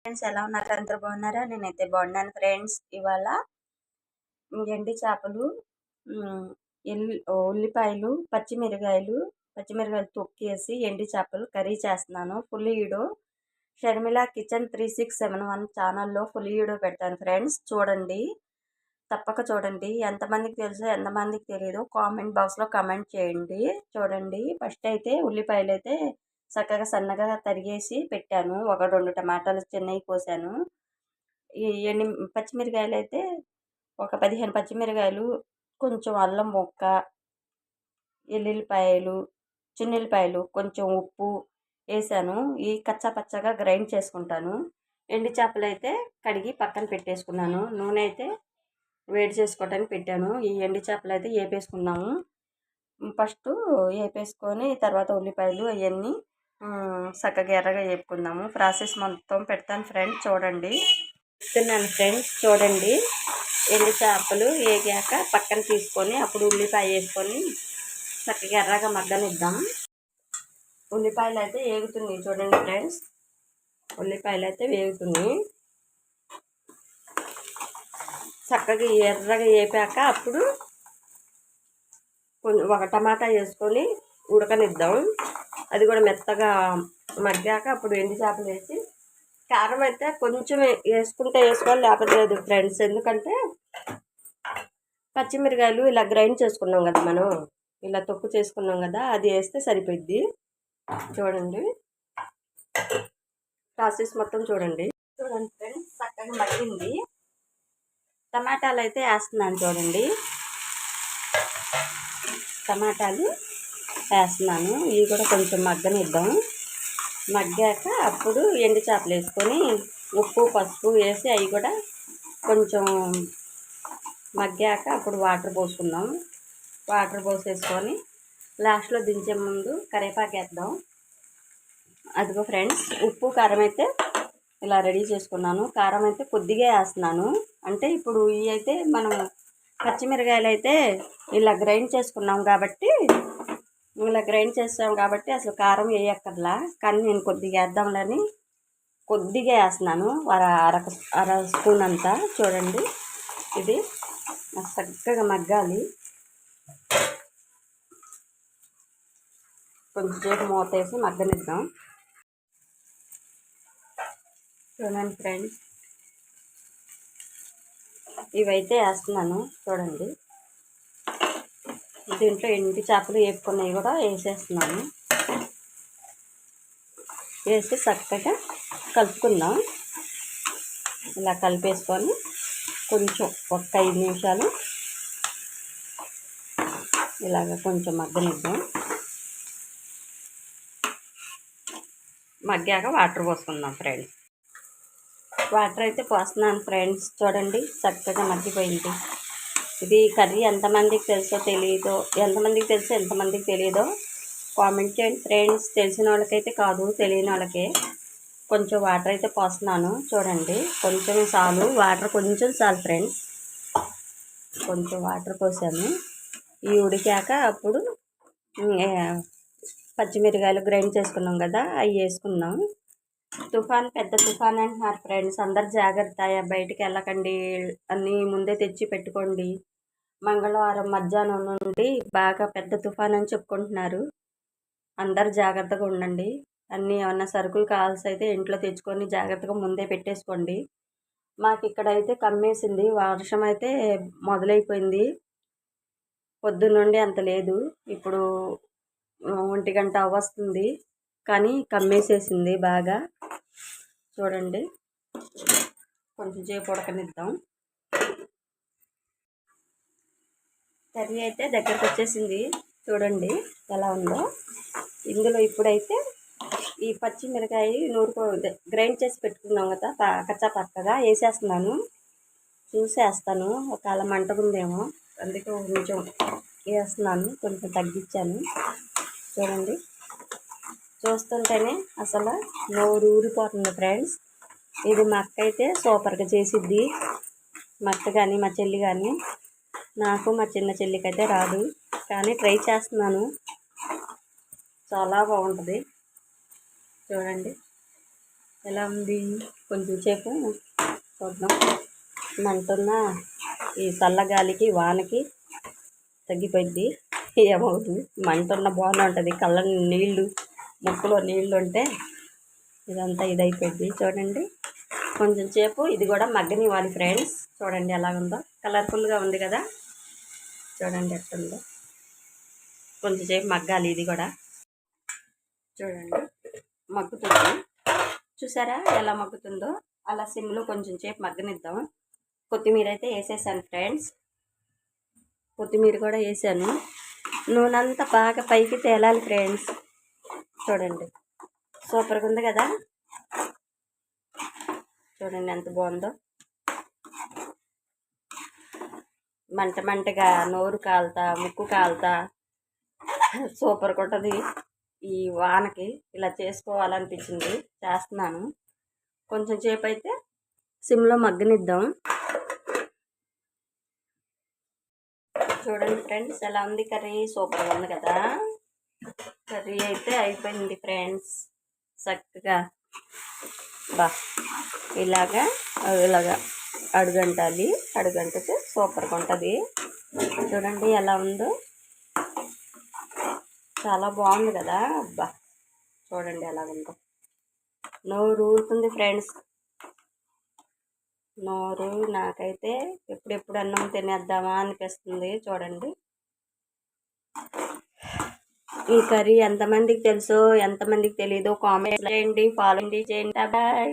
Friends ఎలా ఉన్నారు? అందరూ బాగున్నారా? నేనైతే బాగున్నాను ఫ్రెండ్స్. ఇవాళ ఎండి చేపలు, ఉల్లిపాయలు, పచ్చిమిరకాయలు తొక్కేసి ఎండి చేపలు కర్రీ చేస్తున్నాను. ఫుల్ వీడియో షర్మిల కిచెన్ 3671 ఛానల్లో ఫుల్ వీడియో పెడతాను ఫ్రెండ్స్. చూడండి, తప్పక చూడండి. ఎంతమందికి తెలుసో ఎంతమందికి తెలియదు కామెంట్ బాక్స్లో కామెంట్ చేయండి. చూడండి, ఫస్ట్ అయితే ఉల్లిపాయలు అయితే చక్కగా సన్నగా తరిగేసి పెట్టాను. ఒక 2 టమాటాలు చిన్నవి కోసాను. ఈ పచ్చిమిరకాయలు అయితే ఒక 15 పచ్చిమిరకాయలు, కొంచెం అల్లం ముక్క, ఎల్లుల్లిపాయలు, చిన్నుల్లిపాయలు, కొంచెం ఉప్పు వేసాను. ఈ కచ్చా పచ్చగా గ్రైండ్ చేసుకుంటాను. ఎండి చేపలు అయితే కడిగి పక్కన పెట్టేసుకున్నాను. నూనె అయితే వేడి చేసుకోవడానికి పెట్టాను. ఈ ఎండి చేపలు అయితే వేపేసుకున్నాము. ఫస్ట్ వేపేసుకొని తర్వాత ఉల్లిపాయలు అవన్నీ చక్కగా ఎర్రగా వేపుకుందాము. ప్రాసెస్ మొత్తం పెడతాను ఫ్రెండ్స్. చూడండి, చెప్తున్నాను ఫ్రెండ్స్. చూడండి, ఎండు చేపలు వేగాక పక్కన తీసుకొని అప్పుడు ఉల్లిపాయ వేసుకొని చక్కగా ఎర్రగా మగ్గనిద్దాం. ఉల్లిపాయలు అయితే వేగుతున్నాయి. చూడండి ఫ్రెండ్స్, ఉల్లిపాయలు అయితే వేగుతున్నాయి. చక్కగా ఎర్రగా వేపాక అప్పుడు ఒక టమాటా వేసుకొని ఉడకనిద్దాం. అది కూడా మెత్తగా మగ్గాక అప్పుడు ఎండు చేపలు వేసి కారం అయితే కొంచెం వేసుకుంటే వేసుకోవాలి, లేకపోతే లేదు ఫ్రెండ్స్. ఎందుకంటే పచ్చిమిరకాయలు ఇలా గ్రైండ్ చేసుకున్నాం కదా, మనం ఇలా తొక్కు చేసుకున్నాం కదా, అది వేస్తే సరిపోద్ది. చూడండి, ప్రాసెస్ మొత్తం చూడండి ఫ్రెండ్స్. చక్కగా మగ్గింది. టమాటాలు అయితే వేస్తున్నాను. చూడండి, టమాటాలు వేస్తున్నాను. ఇవి కూడా కొంచెం మగ్గనిద్దాం. మగ్గాక అప్పుడు ఎండు చేపలు వేసుకొని ఉప్పు పసుపు వేసి అవి కూడా కొంచెం మగ్గాక అప్పుడు వాటర్ పోసుకుందాం. వాటర్ పోసేసుకొని లాస్ట్లో దించే ముందు కరివేపాకు వేద్దాం. అదిగో ఫ్రెండ్స్, ఉప్పు కారం అయితే ఇలా రెడీ చేసుకున్నాను. కారం అయితే కొద్దిగా వేస్తున్నాను. అంటే ఇప్పుడు ఇవి అయితే మనం పచ్చిమిరకాయలు అయితే ఇలా గ్రైండ్ చేసుకున్నాం కాబట్టి అసలు కారం వేయక్కర్లా. కానీ నేను కొద్దిగా వేద్దాంలని కొద్దిగా వేస్తున్నాను, అర స్పూన్ అంతా. చూడండి, ఇది చక్కగా మగ్గాలి. కొంచెంసేపు మూత వేసి మగ్గనిద్దాం. చూడండి ఫ్రెండ్స్, ఇవైతే వేస్తున్నాను. చూడండి, దీంట్లో ఎండి చేపలు వేపుకున్నవి కూడా వేసేస్తున్నాను. వేసి చక్కగా కలుపుకుందాం. ఇలా కలిపేసుకొని కొంచెం ఒక 5 నిమిషాలు ఇలాగ కొంచెం మగ్గనిద్దాం. మగ్గాక వాటర్ పోసుకుందాం ఫ్రెండ్స్. వాటర్ అయితే పోస్తున్నాను ఫ్రెండ్స్. చూడండి, చక్కగా మగ్గిపోయింది. ఇది కర్రీ ఎంతమందికి తెలుసో తెలియదో, ఎంతమందికి తెలియదో కామెంట్ చేయండి ఫ్రెండ్స్. తెలిసిన వాళ్ళకైతే కాదు, తెలియని వాళ్ళకే. కొంచెం వాటర్ అయితే పోస్తున్నాను. చూడండి, కొంచెం చాలు, వాటర్ కొంచెం చాలు ఫ్రెండ్స్. కొంచెం వాటర్ పోసాను. ఈ ఉడికాక అప్పుడు పచ్చిమిరకాయలు గ్రైండ్ చేసుకున్నాం కదా, అవి వేసుకున్నాం. పెద్ద తుఫాన్ అంటున్నారు ఫ్రెండ్స్. అందరు జాగ్రత్త, బయటికి వెళ్ళకండి, అన్నీ ముందే తెచ్చి పెట్టుకోండి. మంగళవారం మధ్యాహ్నం నుండి బాగా పెద్ద తుఫాన్ అని చెప్పుకుంటున్నారు. అందరు జాగ్రత్తగా ఉండండి. అన్నీ ఏమన్నా సరుకులు కావాల్సి అయితే ఇంట్లో తెచ్చుకొని జాగ్రత్తగా ముందే పెట్టేసుకోండి. మాకు ఇక్కడైతే కమ్మేసింది, వర్షం అయితే మొదలైపోయింది. పొద్దున్నుండి అంత లేదు, ఇప్పుడు 1 గంట వస్తుంది, కానీ కమ్మేసేసింది బాగా. చూడండి, కొంచెం సేపు ఉడకనిద్దాం. కర్రీ అయితే దగ్గరకు వచ్చేసింది. చూడండి ఎలా ఉందో. ఇందులో ఇప్పుడైతే ఈ పచ్చిమిరకాయ గ్రైండ్ చేసి పెట్టుకున్నాం కదా, కచ్చా పక్కగా వేసేస్తున్నాను. చూసేస్తాను, ఒకవేళ మంటకుందేమో, అందుకే కొంచెం వేస్తున్నాను. కొంచెం తగ్గించాను. చూడండి, చూస్తుంటేనే అసలు నోరు ఊరిపోతుంది ఫ్రెండ్స్. ఇది మా అక్క అయితే సూపర్గా చేసిద్ది. మా అక్క కానీ మా చెల్లి కానీ. నాకు మా చిన్న చెల్లికి అయితే రాదు, కానీ ట్రై చేస్తున్నాను. చాలా బాగుంటుంది. చూడండి ఎలా ఉంది. కొంచెం సేపు చూద్దాం. మంటున్న ఈ చల్లగాలికి వానకి తగ్గిపోయింది. ఏమవుతుంది, మంటున్న బాగానే ఉంటుంది. కళ్ళ నీళ్ళు, ముక్కులో నీళ్ళు ఉంటే ఇదంతా ఇదైపోయింది. చూడండి, కొంచెం సేపు ఇది కూడా మగ్గనివ్వాలి ఫ్రెండ్స్. చూడండి ఎలా ఉందో, కలర్ఫుల్గా ఉంది కదా. చూడండి ఎట్టుందో, కొంచెం సేపు మగ్గాలి ఇది కూడా. చూడండి మగ్గుతుంది, చూసారా ఎలా మగ్గుతుందో. అలా సిమ్లో కొంచెం సేపు మగ్గనిద్దాం. కొత్తిమీర అయితే వేసేసాను ఫ్రెండ్స్, కొత్తిమీర కూడా వేసాను. నూనె అంతా బాగా పైకి తేలాలి ఫ్రెండ్స్. చూడండి సూపర్గా ఉంది కదా. చూడండి ఎంత బాగుందో. మంటగా నోరు కాలుతా, ముక్కు కాలుతా సూపర్గా ఉంటుంది. ఈ వానకి ఇలా చేసుకోవాలనిపించింది, చేస్తున్నాను. కొంచెం సేపు అయితే సిమ్లో మగ్గనిద్దాం. చూడండి ఫ్రెండ్స్ ఎలా ఉంది కర్రీ, సూపర్గా ఉంది కదా. కర్రీ అయితే అయిపోయింది ఫ్రెండ్స్ చక్కగా. ఇలాగా అడుగంటాలి, అడుగంటితే సూపర్గా ఉంటుంది. చూడండి ఎలా ఉందో, చాలా బాగుంది కదా. చూడండి ఎలా ఉందో, నోరు ఊరుతుంది ఫ్రెండ్స్. నోరు నాకైతే ఎప్పుడెప్పుడు అన్నం తినేద్దామా అనిపిస్తుంది. చూడండి ఈ కర్రీ ఎంతమందికి తెలుసో ఎంతమందికి తెలీదో కామెంట్ చేయండి, ఫాలో చేయండి. బాయ్.